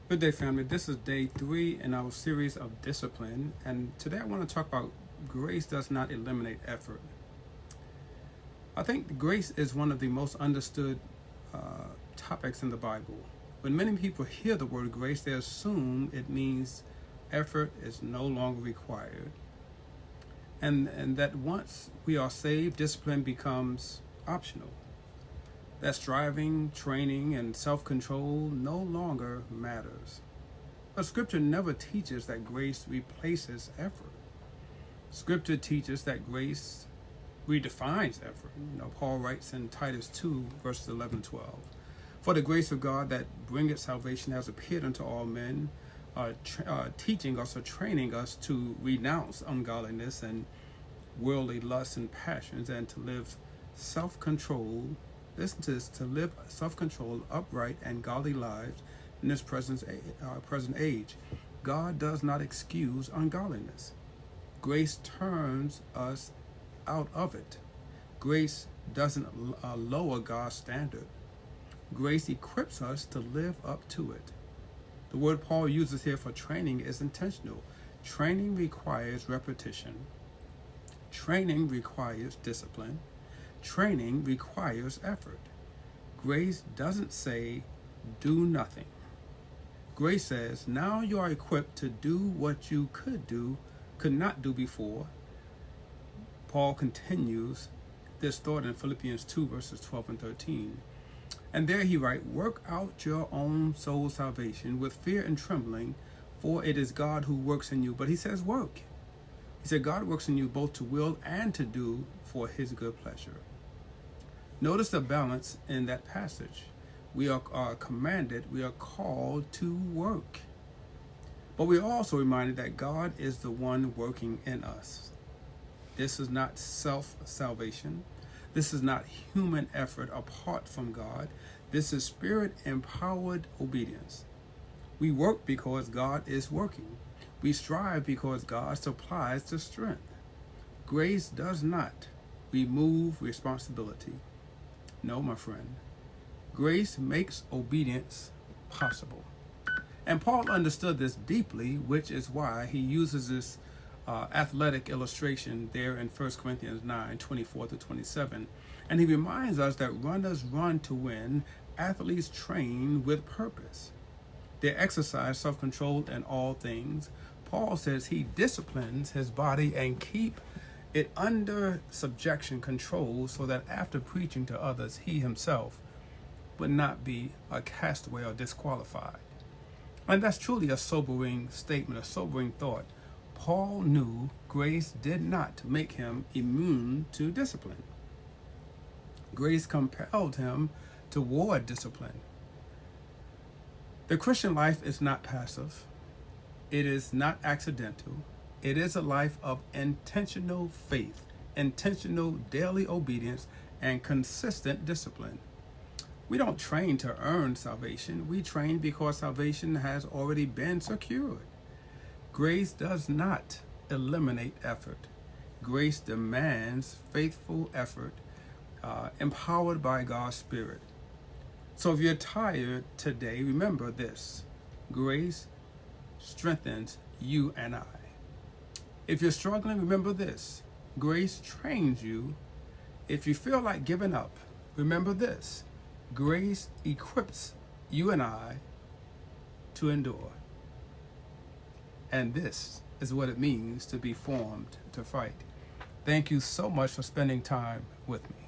Good day, family. This is day 3 in our series of discipline, and today I want to talk about grace does not eliminate effort. I think grace is one of the most understood topics in the Bible. When many people hear the word grace, they assume it means effort is no longer required, and that once we are saved, discipline becomes optional. That striving, training, and self-control no longer matters. But Scripture never teaches that grace replaces effort. Scripture teaches that grace redefines effort. Paul writes in Titus 2, verses 11 and 12. For the grace of God that bringeth salvation has appeared unto all men, teaching us or training us to renounce ungodliness and worldly lusts and passions, and to live self-controlled. Listen to this: to live self-controlled, upright, and godly lives in this present age. God does not excuse ungodliness. Grace turns us out of it. Grace doesn't lower God's standard. Grace equips us to live up to it. The word Paul uses here for training is intentional. Training requires repetition. Training requires discipline. Training requires effort. Grace doesn't say, do nothing. Grace says, now you are equipped to do what you could not do before. Paul continues this thought in Philippians 2, verses 12 and 13. And there he writes, work out your own soul salvation with fear and trembling, for it is God who works in you. But he says work. He said God works in you both to will and to do for his good pleasure. Notice the balance in that passage. We are commanded, we are called to work. But we are also reminded that God is the one working in us. This is not self-salvation. This is not human effort apart from God. This is spirit-empowered obedience. We work because God is working. We strive because God supplies the strength. Grace does not remove responsibility. No, my friend. Grace makes obedience possible. And Paul understood this deeply, which is why he uses this athletic illustration there in 1 Corinthians 9, 24 to 27. And he reminds us that runners run to win, athletes train with purpose. They exercise self-control in all things. Paul says he disciplines his body and keep it under subjection, control, so that after preaching to others, he himself would not be a castaway or disqualified. And that's truly a sobering statement, a sobering thought. Paul knew grace did not make him immune to discipline. Grace compelled him toward discipline. The Christian life is not passive. It is not accidental. It is a life of intentional faith, intentional daily obedience, and consistent discipline. We don't train to earn salvation. We train because salvation has already been secured. Grace does not eliminate effort. Grace demands faithful effort, empowered by God's Spirit. So if you're tired today, remember this: grace strengthens you and I. If you're struggling, remember this: grace trains you. If you feel like giving up, remember this: grace equips you and I to endure. And this is what it means to be formed to fight. Thank you so much for spending time with me.